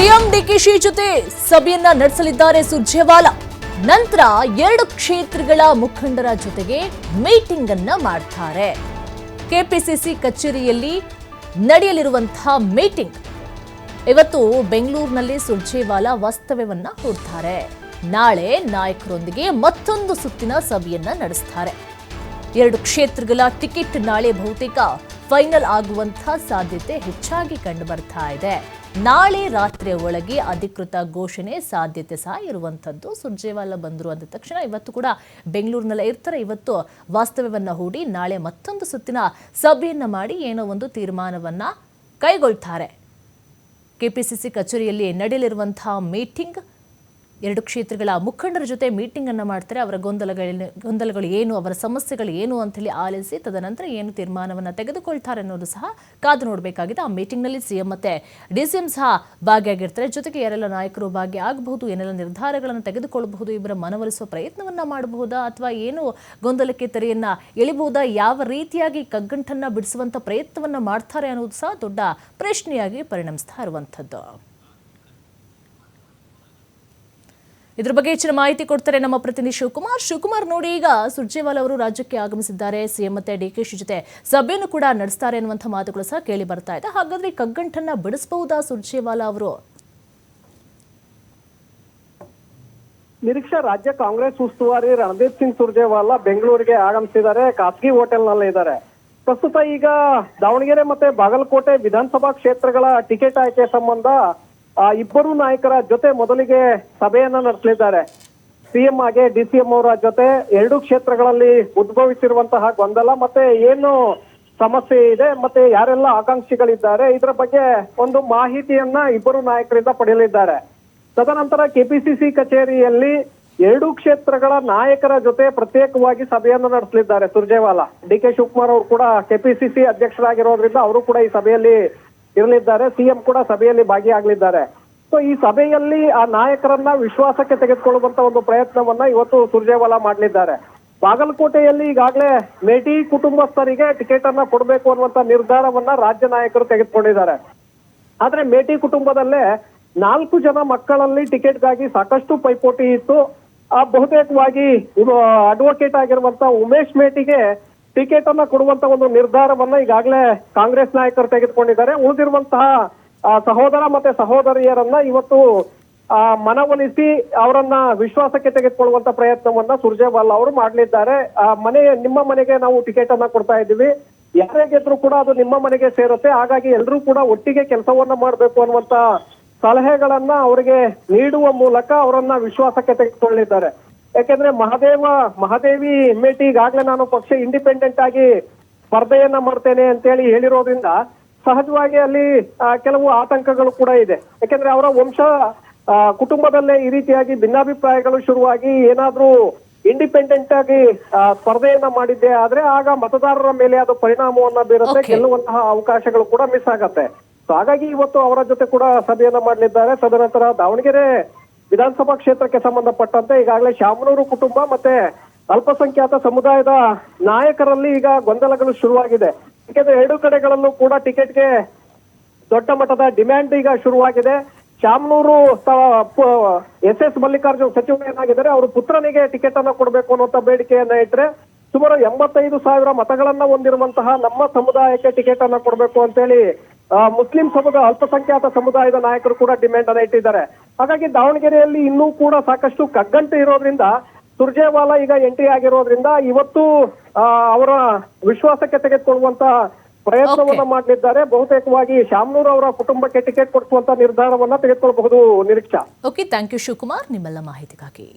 CM DKShi ಜೊತೆ ಸಭೆಯನ್ನ ನಡೆಸಲಿದ್ದಾರೆ ಸುರ್ಜೇವಾಲಾ. ನಂತರ 2 ಕ್ಷೇತ್ರಗಳ ಮುಖಂಡರ ಜೊತೆಗೆ ಮೀಟಿಂಗ್ ಅನ್ನ ಮಾಡ್ತಾರೆ. ಕೆಪಿಸಿಸಿ ಕಚೇರಿಯಲ್ಲಿ ನಡೆಯಲಿರುವಂತಹ ಮೀಟಿಂಗ್ ಇವತ್ತು ಬೆಂಗಳೂರಿನಲ್ಲಿ ಸುರ್ಜೇವಾಲಾ ವಾಸ್ತವ್ಯವನ್ನ ಹೂಡ್ತಾರೆ. ನಾಳೆ ನಾಯಕರೊಂದಿಗೆ ಮತ್ತೊಂದು ಸುತ್ತಿನ ಸಭೆಯನ್ನ ನಡೆಸ್ತಾರೆ. 2 ಕ್ಷೇತ್ರಗಳ ಟಿಕೆಟ್ ನಾಳೆ ಬಹುತೇಕ ಫೈನಲ್ ಆಗುವಂತಹ ಸಾಧ್ಯತೆ ಹೆಚ್ಚಾಗಿ ಕಂಡು ಬರ್ತಾ ಇದೆ. ನಾಳೆ ರಾತ್ರಿಯ ಒಳಗೆ ಅಧಿಕೃತ ಘೋಷಣೆ ಸಾಧ್ಯತೆ ಸಹ ಇರುವಂತದ್ದು. ಸುರ್ಜೇವಾಲಾ ಬಂದರು ಅಂದ ತಕ್ಷಣ ಇವತ್ತು ಕೂಡ ಬೆಂಗಳೂರಿನಲ್ಲೇ ಇರ್ತಾರೆ. ಇವತ್ತು ವಾಸ್ತವ್ಯವನ್ನ ಹೂಡಿ ನಾಳೆ ಮತ್ತೊಂದು ಸುತ್ತಿನ ಸಭೆಯನ್ನ ಮಾಡಿ ಏನೋ ಒಂದು ತೀರ್ಮಾನವನ್ನ ಕೈಗೊಳ್ತಾರೆ. ಕೆಪಿಸಿಸಿ ಕಚೇರಿಯಲ್ಲಿ ನಡೆಯಲಿರುವಂತಹ ಮೀಟಿಂಗ್ 2 ಕ್ಷೇತ್ರಗಳ ಮುಖಂಡರ ಜೊತೆ ಮೀಟಿಂಗ್ ಅನ್ನು ಮಾಡ್ತಾರೆ. ಅವರ ಗೊಂದಲಗಳು ಏನು, ಅವರ ಸಮಸ್ಯೆಗಳು ಏನು ಅಂತ ಹೇಳಿ ಆಲಿಸಿ ತದನಂತರ ಏನು ತೀರ್ಮಾನವನ್ನು ತೆಗೆದುಕೊಳ್ತಾರೆ ಅನ್ನೋದು ಸಹ ಕಾದು ನೋಡಬೇಕಾಗಿದೆ. ಆ ಮೀಟಿಂಗ್ನಲ್ಲಿ ಸಿಎಂ ಮತ್ತೆ ಡಿಸಿಎಂ ಸಹ ಭಾಗಿಯಾಗಿರ್ತಾರೆ. ಜೊತೆಗೆ ಯಾರೆಲ್ಲ ನಾಯಕರು ಭಾಗಿಯಾಗಬಹುದು, ಏನೆಲ್ಲ ನಿರ್ಧಾರಗಳನ್ನು ತೆಗೆದುಕೊಳ್ಳಬಹುದು, ಇವರ ಮನವೊಲಿಸುವ ಪ್ರಯತ್ನವನ್ನ ಮಾಡಬಹುದಾ ಅಥವಾ ಏನು ಗೊಂದಲಕ್ಕೆ ತೆರೆಯನ್ನ ಎಳಿಬಹುದಾ, ಯಾವ ರೀತಿಯಾಗಿ ಕಗ್ಗಂಟನ್ನ ಬಿಡಿಸುವಂತ ಪ್ರಯತ್ನವನ್ನ ಮಾಡ್ತಾರೆ ಅನ್ನೋದು ಸಹ ದೊಡ್ಡ ಪ್ರಶ್ನೆಯಾಗಿ ಪರಿಣಮಿಸ್ತಾ ಇರುವಂಥದ್ದು. ಇದ್ರ ಬಗ್ಗೆ ಹೆಚ್ಚಿನ ಮಾಹಿತಿ ಕೊಡ್ತಾರೆ ನಮ್ಮ ಪ್ರತಿನಿಧಿ ಶಿವಕುಮಾರ್. ನೋಡಿ, ಈಗ ಸುರ್ಜೇವಾಲಾ ಅವರು ರಾಜ್ಯಕ್ಕೆ ಆಗಮಿಸಿದ್ದಾರೆ. ಸಿಎಂ ಮತ್ತೆ ಡಿಕೆಶಿ ಜೊತೆ ಸಭೆಯನ್ನು ಕೂಡ ನಡೆಸ್ತಾರೆ ಅನ್ನುವಂಥ ಮಾತುಗಳು ಸಹ ಕೇಳಿ ಬರ್ತಾ ಇದೆ. ಹಾಗಾದ್ರೆ ಕಗ್ಗಂಟನ್ನ ಬಿಡಿಸಬಹುದಾ ಸುರ್ಜೇವಾಲಾ ಅವರು? ನಿರೀಕ್ಷಾ, ರಾಜ್ಯ ಕಾಂಗ್ರೆಸ್ ಉಸ್ತುವಾರಿ ರಣದೀಪ್ ಸಿಂಗ್ ಸುರ್ಜೇವಾಲಾ ಬೆಂಗಳೂರಿಗೆ ಆಗಮಿಸಿದ್ದಾರೆ. ಖಾಸಗಿ ಹೋಟೆಲ್ನಲ್ಲೇ ಇದ್ದಾರೆ. ಪ್ರಸ್ತುತ ಈಗ ದಾವಣಗೆರೆ ಮತ್ತೆ ಬಾಗಲಕೋಟೆ ವಿಧಾನಸಭಾ ಕ್ಷೇತ್ರಗಳ ಟಿಕೆಟ್ ಆಯ್ಕೆ ಸಂಬಂಧ ಇಬ್ಬರು ನಾಯಕರ ಜೊತೆ ಮೊದಲಿಗೆ ಸಭೆಯನ್ನ ನಡೆಸಲಿದ್ದಾರೆ. ಸಿಎಂ ಹಾಗೆ ಡಿಸಿಎಂ ಅವರ ಜೊತೆ 2 ಕ್ಷೇತ್ರಗಳಲ್ಲಿ ಉದ್ಭವಿಸಿರುವಂತಹ ಗೊಂದಲ ಮತ್ತೆ ಏನು ಸಮಸ್ಯೆ ಇದೆ ಮತ್ತೆ ಯಾರೆಲ್ಲ ಆಕಾಂಕ್ಷಿಗಳಿದ್ದಾರೆ ಇದರ ಬಗ್ಗೆ ಒಂದು ಮಾಹಿತಿಯನ್ನ ಇಬ್ಬರು ನಾಯಕರಿಂದ ಪಡೆಯಲಿದ್ದಾರೆ. ತದನಂತರ ಕೆಪಿಸಿಸಿ ಕಚೇರಿಯಲ್ಲಿ 2 ಕ್ಷೇತ್ರಗಳ ನಾಯಕರ ಜೊತೆ ಪ್ರತ್ಯೇಕವಾಗಿ ಸಭೆಯನ್ನು ನಡೆಸಲಿದ್ದಾರೆ ಸುರ್ಜೇವಾಲಾ. ಡಿಕೆ ಶಿವಕುಮಾರ್ ಅವರು ಕೂಡ ಕೆಪಿಸಿಸಿ ಅಧ್ಯಕ್ಷರಾಗಿರೋದ್ರಿಂದ ಅವರು ಕೂಡ ಈ ಸಭೆಯಲ್ಲಿ ಇರಲಿದ್ದಾರೆ. ಸಿಎಂ ಕೂಡ ಸಭೆಯಲ್ಲಿ ಭಾಗಿಯಾಗಲಿದ್ದಾರೆ. ಸೊ ಈ ಸಭೆಯಲ್ಲಿ ಆ ನಾಯಕರನ್ನ ವಿಶ್ವಾಸಕ್ಕೆ ತೆಗೆದುಕೊಳ್ಳುವಂತ ಒಂದು ಪ್ರಯತ್ನವನ್ನ ಇವತ್ತು ಸುರ್ಜೇವಾಲಾ ಮಾಡಲಿದ್ದಾರೆ. ಬಾಗಲಕೋಟೆಯಲ್ಲಿ ಈಗಾಗಲೇ ಮೇಟಿ ಕುಟುಂಬಸ್ಥರಿಗೆ ಟಿಕೆಟ್ ಅನ್ನ ಕೊಡಬೇಕು ಅನ್ನುವಂತ ನಿರ್ಧಾರವನ್ನ ರಾಜ್ಯ ನಾಯಕರು ತೆಗೆದುಕೊಂಡಿದ್ದಾರೆ. ಆದ್ರೆ ಮೇಟಿ ಕುಟುಂಬದಲ್ಲೇ 4 ಜನ ಮಕ್ಕಳಲ್ಲಿ ಟಿಕೆಟ್ಗಾಗಿ ಸಾಕಷ್ಟು ಪೈಪೋಟಿ ಇತ್ತು. ಬಹುತೇಕವಾಗಿ ಅಡ್ವೊಕೇಟ್ ಆಗಿರುವಂತ ಉಮೇಶ್ ಮೇಟಿಗೆ ಟಿಕೆಟ್ ಅನ್ನ ಕೊಡುವಂತ ಒಂದು ನಿರ್ಧಾರವನ್ನ ಈಗಾಗಲೇ ಕಾಂಗ್ರೆಸ್ ನಾಯಕರು ತೆಗೆದುಕೊಂಡಿದ್ದಾರೆ. ಉಳಿದಿರುವಂತಹ ಸಹೋದರ ಮತ್ತೆ ಸಹೋದರಿಯರನ್ನ ಇವತ್ತು ಮನವೊಲಿಸಿ ಅವರನ್ನ ವಿಶ್ವಾಸಕ್ಕೆ ತೆಗೆದುಕೊಳ್ಳುವಂತ ಪ್ರಯತ್ನವನ್ನ ಸುರ್ಜೇವಾಲಾ ಅವರು ಮಾಡಲಿದ್ದಾರೆ. ನಿಮ್ಮ ಮನೆಗೆ ನಾವು ಟಿಕೆಟ್ ಅನ್ನ ಕೊಡ್ತಾ ಇದ್ದೀವಿ, ಯಾರೇ ಗೆದ್ರು ಕೂಡ ಅದು ನಿಮ್ಮ ಮನೆಗೆ ಸೇರುತ್ತೆ, ಹಾಗಾಗಿ ಎಲ್ಲರೂ ಕೂಡ ಒಟ್ಟಿಗೆ ಕೆಲಸವನ್ನ ಮಾಡಬೇಕು ಅನ್ನುವಂತ ಸಲಹೆಗಳನ್ನ ಅವರಿಗೆ ನೀಡುವ ಮೂಲಕ ಅವರನ್ನ ವಿಶ್ವಾಸಕ್ಕೆ ತೆಗೆದುಕೊಳ್ಳಿದ್ದಾರೆ. ಯಾಕೆಂದ್ರೆ ಮಹಾದೇವಿ ಮೇಟಿ ಈಗಾಗಲೇ ನಾನು ಪಕ್ಷ ಇಂಡಿಪೆಂಡೆಂಟ್ ಆಗಿ ಸ್ಪರ್ಧೆಯನ್ನ ಮಾಡ್ತೇನೆ ಅಂತೇಳಿ ಹೇಳಿರೋದ್ರಿಂದ ಸಹಜವಾಗಿ ಅಲ್ಲಿ ಕೆಲವು ಆತಂಕಗಳು ಕೂಡ ಇದೆ. ಯಾಕೆಂದ್ರೆ ಅವರ ಕುಟುಂಬದಲ್ಲೇ ಈ ರೀತಿಯಾಗಿ ಭಿನ್ನಾಭಿಪ್ರಾಯಗಳು ಶುರುವಾಗಿ ಏನಾದ್ರೂ ಇಂಡಿಪೆಂಡೆಂಟ್ ಆಗಿ ಸ್ಪರ್ಧೆಯನ್ನ ಮಾಡಿದ್ದೆ ಆದ್ರೆ ಆಗ ಮತದಾರರ ಮೇಲೆ ಅದು ಪರಿಣಾಮವನ್ನ ಬೀರುತ್ತೆ, ಗೆಲ್ಲುವಂತಹ ಅವಕಾಶಗಳು ಕೂಡ ಮಿಸ್ ಆಗತ್ತೆ. ಸೊ ಹಾಗಾಗಿ ಇವತ್ತು ಅವರ ಜೊತೆ ಕೂಡ ಸಭೆಯನ್ನ ಮಾಡಲಿದ್ದಾರೆ. ತದನಂತರ ದಾವಣಗೆರೆ ವಿಧಾನಸಭಾ ಕ್ಷೇತ್ರಕ್ಕೆ ಸಂಬಂಧಪಟ್ಟಂತೆ ಈಗಾಗಲೇ ಶಾಮನೂರು ಕುಟುಂಬ ಮತ್ತೆ ಅಲ್ಪಸಂಖ್ಯಾತ ಸಮುದಾಯದ ನಾಯಕರಲ್ಲಿ ಈಗ ಗೊಂದಲಗಳು ಶುರುವಾಗಿದೆ. ಯಾಕೆಂದ್ರೆ 2 ಕಡೆಗಳಲ್ಲೂ ಕೂಡ ಟಿಕೆಟ್ಗೆ ದೊಡ್ಡ ಮಟ್ಟದ ಡಿಮ್ಯಾಂಡ್ ಈಗ ಶುರುವಾಗಿದೆ. ಶಾಮನೂರು ಎಸ್ ಮಲ್ಲಿಕಾರ್ಜುನ್ ಸಚಿವರೇನಾಗಿದ್ದಾರೆ, ಅವರು ಪುತ್ರನಿಗೆ ಟಿಕೆಟ್ ಅನ್ನ ಕೊಡಬೇಕು ಅನ್ನುವಂತ ಬೇಡಿಕೆಯನ್ನ ಇಟ್ಟರೆ ಸುಮಾರು 85,000 ಮತಗಳನ್ನ ಹೊಂದಿರುವಂತಹ ನಮ್ಮ ಸಮುದಾಯಕ್ಕೆ ಟಿಕೆಟ್ ಅನ್ನ ಕೊಡಬೇಕು ಅಂತೇಳಿ ಮುಸ್ಲಿಂ ಅಲ್ಪಸಂಖ್ಯಾತ ಸಮುದಾಯದ ನಾಯಕರು ಕೂಡ ಡಿಮ್ಯಾಂಡ್ ಅನ್ನ ಇಟ್ಟಿದ್ದಾರೆ. ಹಾಗಾಗಿ ದಾವಣಗೆರೆಯಲ್ಲಿ ಇನ್ನೂ ಕೂಡ ಸಾಕಷ್ಟು ಕಗ್ಗಂಟು ಇರೋದ್ರಿಂದ ಸುರ್ಜೇವಾಲಾ ಈಗ ಎಂಟ್ರಿ ಆಗಿರೋದ್ರಿಂದ ಇವತ್ತು ಅವರ ವಿಶ್ವಾಸಕ್ಕೆ ತೆಗೆದುಕೊಳ್ಳುವಂತ ಪ್ರಯತ್ನವನ್ನ ಮಾಡಲಿದ್ದಾರೆ. ಬಹುತೇಕವಾಗಿ ಶಾಮನೂರು ಅವರ ಕುಟುಂಬಕ್ಕೆ ಟಿಕೆಟ್ ಕೊಡಿಸುವಂತ ನಿರ್ಧಾರವನ್ನ ತೆಗೆದುಕೊಳ್ಳಬಹುದು. Nireeksha. Okay, thank you Shivakumar ನಿಮ್ಮೆಲ್ಲ ಮಾಹಿತಿಗಾಗಿ.